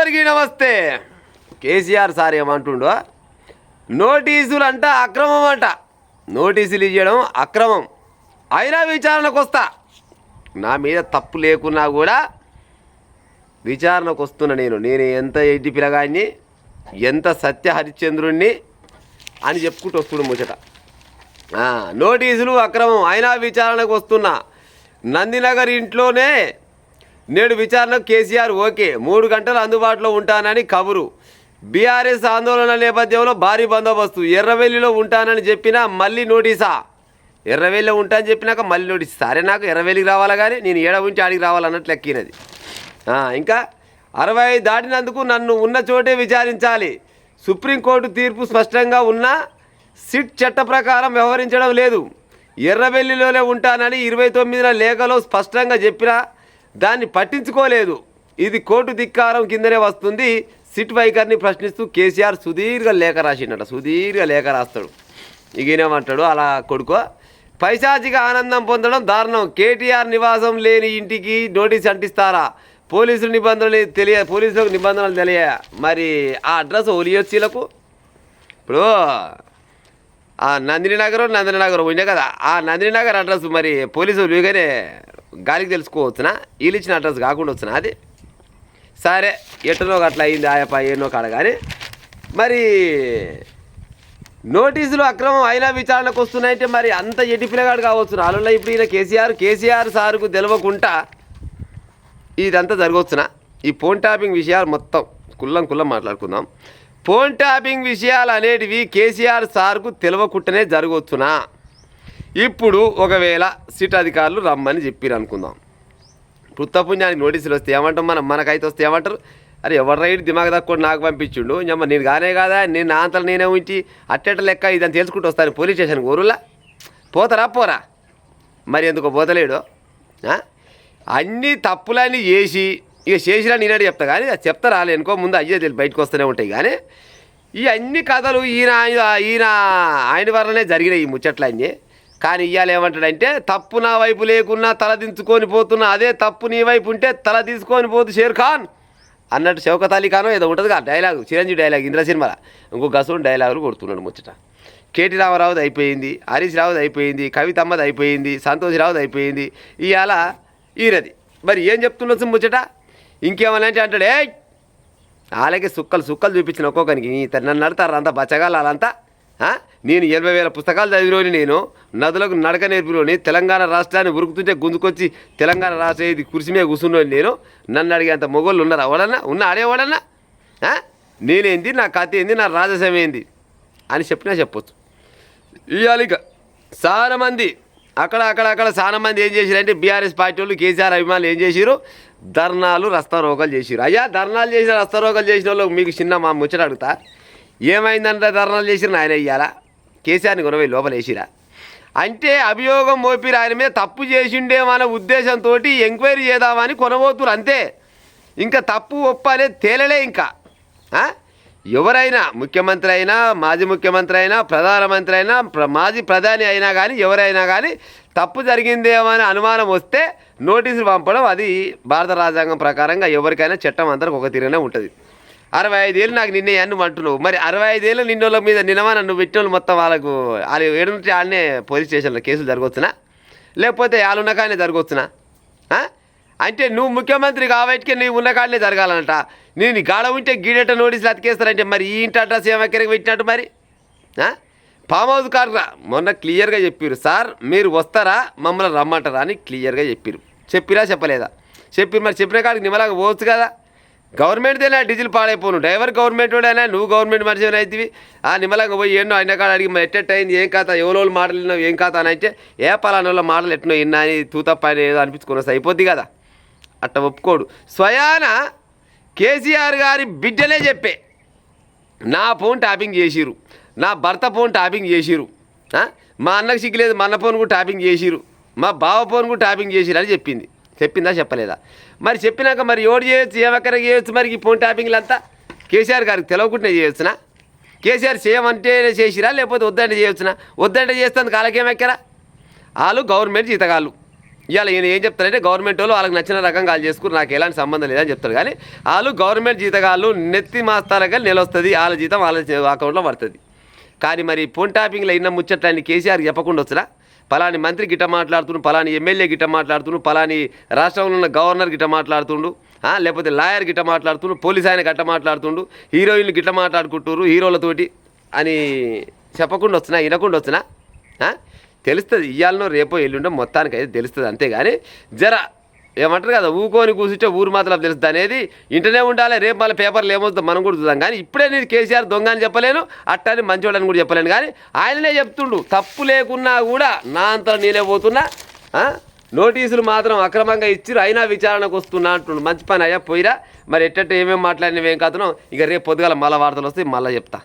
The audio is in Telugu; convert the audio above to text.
అందరికీ నమస్తే. కేసీఆర్ సార్ ఏమంటుండో, నోటీసులు అంట అక్రమం అంట. నోటీసులు ఇవ్వడం అక్రమం, అయినా విచారణకు వస్తా. నా మీద తప్పు లేకున్నా కూడా విచారణకు వస్తున్నా. నేను ఎంత ఎడ్డి పిల్లగాన్ని, ఎంత సత్య హరిశ్చంద్రుణ్ణి అని చెప్పుకుంటూ వస్తుడు ముచ్చట. నోటీసులు అక్రమం, అయినా విచారణకు వస్తున్నా. నందినగర్ ఇంట్లోనే నేడు విచారణకు కేసీఆర్ ఓకే, 3 గంటలు అందుబాటులో ఉంటానని కబురు. బీఆర్ఎస్ ఆందోళన నేపథ్యంలో భారీ బందోబస్తు. ఎర్రవెల్లిలో ఉంటానని చెప్పినా మళ్ళీ నోటీసా? ఎర్రవెల్లిలో ఉంటానని చెప్పినాక మళ్ళీ నోటీస్. సరే, నాకు ఎర్రవెల్లికి రావాలా కానీ నేను ఏడ ఉంచి ఆడికి రావాలన్నట్లు లెక్కినది. ఇంకా 65 దాటినందుకు నన్ను ఉన్న చోటే విచారించాలి. సుప్రీంకోర్టు తీర్పు స్పష్టంగా ఉన్నా సిట్ చట్ట ప్రకారం వ్యవహరించడం లేదు. ఎర్రవెల్లిలోనే ఉంటానని 29న లేఖలో స్పష్టంగా చెప్పినా దాన్ని పట్టించుకోలేదు. ఇది కోర్టు ధిక్కారం కిందనే వస్తుంది. సిట్ వైఖరిని ప్రశ్నిస్తూ కేసీఆర్ సుదీర్ఘ లేఖ రాసిండట. సుదీర్ఘ లేఖ రాస్తాడు. ఈయనేమంటాడు, అలా కొడుకో, పైశాచిక ఆనందం పొందడం దారుణం. కేటీఆర్ నివాసం లేని ఇంటికి నోటీస్ అంటిస్తారా? పోలీసులకు నిబంధనలు తెలియ. మరి ఆ అడ్రస్ ఒలియొచ్చీలకు ఇప్పుడు నందిని నగర్ ఉండే కదా, ఆ నందిని నగర్ అడ్రస్ మరి పోలీసులు వీగానే గాలికి తెలుసుకోవచ్చునా? వీళ్ళు ఇచ్చిన అడ్రస్ కాకుండా వచ్చునా? అది సరే, ఎట్టనో అట్లా అయింది ఆయప ఏనో కాడ. కానీ మరి నోటీసులు అక్రమం అయినా విచారణకు వస్తున్నాయంటే మరి అంత ఎట్టి పిల్లగాడు కావచ్చు. నాలుగులో ఇప్పుడు ఈయన కేసీఆర్ సార్కు తెలవకుండా ఇదంతా జరగవచ్చునా? ఈ ఫోన్ ట్యాపింగ్ విషయాలు మొత్తం కుల్లం మాట్లాడుకుందాం. ఫోన్ ట్యాపింగ్ విషయాలు అనేటివి కేసీఆర్ సార్కు తెలవకుండానే జరగవచ్చునా? ఇప్పుడు ఒకవేళ సిట్ అధికారులు రమ్మని చెప్పారు అనుకుందాం. పుణ్యానికి నోటీసులు వస్తే ఏమంటాం మనకైతే వస్తే ఏమంటారు? అరే ఎవరు రైడ్ దిమాగ్ తక్కువ నాకు పంపించిండు, నేను కానే కాదా, నేను నా అంతలో నేనే ఉంచి అట్టెట్ట లెక్క ఇదని తెలుసుకుంటూ వస్తాను పోలీస్ స్టేషన్కి. ఊరులా పోరా మరి ఎందుకో పోతలేడు. అన్ని తప్పులన్నీ చేసి ఇక చేసినా నేనే చెప్తా. కానీ చెప్తా రాలేనుకో, ముందు అయ్యే తెలిసి బయటకు వస్తూనే ఉంటాయి. కానీ ఈ అన్ని కథలు ఆయన వల్లనే జరిగినాయి ఈ ముచ్చట్లన్నీ. కానీ ఇవాళ ఏమంటాడంటే, తప్పు నా వైపు లేకున్నా తల దించుకొని పోతున్నా, అదే తప్పు నీ వైపు ఉంటే తల తీసుకొని పోతు షేర్ ఖాన్ అన్నట్టు షౌకత్ అలీ ఖాన్ ఏదో ఉంటుంది కదా డైలాగు, చిరంజీవి డైలాగ్ ఇంద్ర సినిమాలో. ఇంకో గసూన్ డైలాగులు కొడుతున్నాడు ముచ్చట. కేటీ రామారావుది అయిపోయింది, హరీష్ రావుది అయిపోయింది, కవితమ్మది అయిపోయింది, సంతోష్ రావుది అయిపోయింది, ఇవాళ ఈరది. మరి ఏం చెప్తుండొచ్చు ముచ్చట? ఇంకేమన్నా అంటే అంటాడు, అలాగే సుక్కలు చూపించిన ఒక్కొక్కరికి నన్ను నడతారు అంతా బచ్చగాళ్ళు వాళ్ళంతా. నేను 80,000 పుస్తకాలు చదివినోని, నేను నదులకు నడక నేర్పినోని, తెలంగాణ రాష్ట్రాన్ని ఉరుకుతుంటే గుంజుకొచ్చి తెలంగాణ రాష్ట్ర ఇది కుర్చీ మీద కూర్చున్నోని నేను. నన్ను అడిగేంత మొగోళ్ళు ఉన్నారా? ఎవడన్నా ఆడేవాడన్నా? నేనేంది, నా కథ ఏంది, నా రాజస్యం ఏంది అని చెప్పొచ్చు. ఇవాళ ఇక చాలా మంది అక్కడ చాలా మంది ఏం చేశారంటే, బీఆర్ఎస్ పార్టీ వాళ్ళు కేసీఆర్ అభిమానులు ఏం చేశారు? ధర్నాలు రస్తారోకలు చేసారు. అయ్యా, ధర్నాలు చేసిన రస్తారోకలు చేసిన వాళ్ళు మీకు చిన్న మా ముచ్చట అడుగుతా, ఏమైందంటే ధర్నాలు చేసిరు ఆయన ఇయ్యాలా? కేసీఆర్ని కొనవై లోపల వేసిరా అంటే అభియోగం మోపిరు, ఆయన మీద తప్పు చేసిండేమన్న ఉద్దేశంతో ఎంక్వైరీ చేద్దామని కొనబోతురు అంతే. ఇంకా తప్పు ఒప్పాలే తేలలే. ఇంకా ఎవరైనా ముఖ్యమంత్రి అయినా, మాజీ ముఖ్యమంత్రి అయినా, ప్రధానమంత్రి అయినా, మాజీ ప్రధాని అయినా కానీ ఎవరైనా కానీ తప్పు జరిగిందేమో అని అనుమానం వస్తే నోటీసులు పంపడం అది భారత రాజ్యాంగం ప్రకారంగా ఎవరికైనా చట్టం అందరికి ఒక తీరుగానే ఉంటుంది. 65 ఏళ్ళు నాకు నిన్నే అన్ను అంటున్నావు. మరి 65 ఏళ్ళు నిన్నోళ్ళ మీద నిన్నమా నన్ను పెట్టిన వాళ్ళు మొత్తం వాళ్ళు ఏడుంటే ఆడనే పోలీస్ స్టేషన్లో కేసులు జరగవచ్చునా? లేకపోతే వాళ్ళున్న కాడనే జరగవచ్చునా? అంటే నువ్వు ముఖ్యమంత్రి కాబట్టి నువ్వు ఉన్న కాడనే జరగాలంట. నేను గాడ ఉంటే గీడట నోటీసులు అతికేస్తారంటే మరి ఈ ఇంటి అడ్రస్ ఏమెక్కడికి పెట్టినట్టు? మరి ఫామ్ హౌస్ కారు మొన్న క్లియర్గా చెప్పారు, సార్ మీరు వస్తారా మమ్మల్ని రమ్మంటారా అని క్లియర్గా చెప్పిరా చెప్పలేదా? మరి చెప్పిన కాడికి నిమ్మలాగా పోవచ్చు కదా. గవర్నమెంట్దేనా డీజిల్ పాడైపోను, డ్రైవర్ గవర్నమెంట్ వాడైనా, నువ్వు గవర్నమెంట్ మనిషి అవుతుంది. నిమ్మలంగా పోయి ఎన్నో అయినా కాడ అడిగి మరి ఎట్టయింది, ఏం కాతా, ఎవరో మాటలు విన్నావు, ఏం కాతా అని అంటే ఏ పలానా మాటలు ఎట్నో విన్నా అని తూతప్ప ఏదో అనిపించుకుని వస్తే అయిపోద్ది కదా. అట్ట ఒప్పుకోడు. స్వయాన కేసీఆర్ గారి బిడ్డలే చెప్పే, నా ఫోన్ ట్యాపింగ్ చేసిరు, నా భర్త ఫోన్ ట్యాపింగ్ చేసిరు, మా అన్నకు సిగ్గులేదు మా అన్న ఫోన్ కూడా ట్యాపింగ్ చేసిరు, మా బావ ఫోన్ కూడా ట్యాపింగ్ చేసిరు అని చెప్పిందా చెప్పలేదా? మరి చెప్పినాక మరి ఎవడు చేయొచ్చు, ఏమెక్కడికి చేయొచ్చు? మరి ఈ ఫోన్ ట్యాపింగ్లు అంతా కేసీఆర్ గారికి తెలవకుండా చేయొచ్చునా? కేసీఆర్ చేయమంటే చేసిరా, లేకపోతే వద్దంటే చేయొచ్చునా? వద్దంటే చేస్తాను కాలకేమెక్కరా? వాళ్ళు గవర్నమెంట్ జీతగాళ్ళు, ఇవాళ ఈయన ఏం చెప్తారంటే గవర్నమెంట్ వాళ్ళు వాళ్ళకి నచ్చిన రకంగా వాళ్ళు చేసుకుని నాకు ఎలాంటి సంబంధం లేదని చెప్తారు. కానీ వాళ్ళు గవర్నమెంట్ జీతగాళ్ళు నెత్తి మాస్తారగా నెల వస్తుంది, వాళ్ళ జీతం వాళ్ళ అకౌంట్లో పడుతుంది. కానీ మరి ఫోన్ ట్యాపింగ్లో ఇన్న ముచ్చట్లన్నీ కేసీఆర్ చెప్పకుండా వచ్చినా పలాని మంత్రి గిట్ట మాట్లాడుతుండు, పలాని ఎమ్మెల్యే గిట్ట మాట్లాడుతుండు, పలాని రాష్ట్రంలో ఉన్న గవర్నర్ గిట్ట మాట్లాడుతుండు, లేకపోతే లాయర్ గిట్ట మాట్లాడుతుండు, పోలీస్ ఆయన గట్ట మాట్లాడుతుండు, హీరోయిన్లు గిట్ట మాట్లాడుకుంటున్నారు హీరోలతోటి అని చెప్పకుండా వచ్చినా వినకుండా వచ్చినా తెలుస్తుంది. ఇయ్యాలనో రేపో ఎల్లుండో మొత్తానికి అయితే తెలుస్తుంది. అంతేగాని జర ఏమంటారు కదా ఊకొని కూర్చుంటే ఊరు మాత్రం తెలుస్తుంది అనేది ఇంటనే ఉండాలి. రేపు మళ్ళీ పేపర్లు ఏమవుతుందో మనం కూడా చూద్దాం. కానీ ఇప్పుడే నేను కేసీఆర్ దొంగ అని చెప్పలేను, అట్టని మంచోడని కూడా చెప్పలేను. కానీ ఆయననే చెప్తుండు తప్పు లేకున్నా కూడా నా అంతా నేనే పోతున్నా, నోటీసులు మాత్రం అక్రమంగా ఇచ్చిరు అయినా విచారణకు వస్తున్నా అంటుండు. మంచి పని అయ్యా పోయిరా. మరి ఎట్టట్టు ఏమేమి మాట్లాడినవేం కాదునో ఇక రేపు పొద్దుగాల మళ్ళీ వార్తలు వస్తాయి, మళ్ళీ చెప్తా.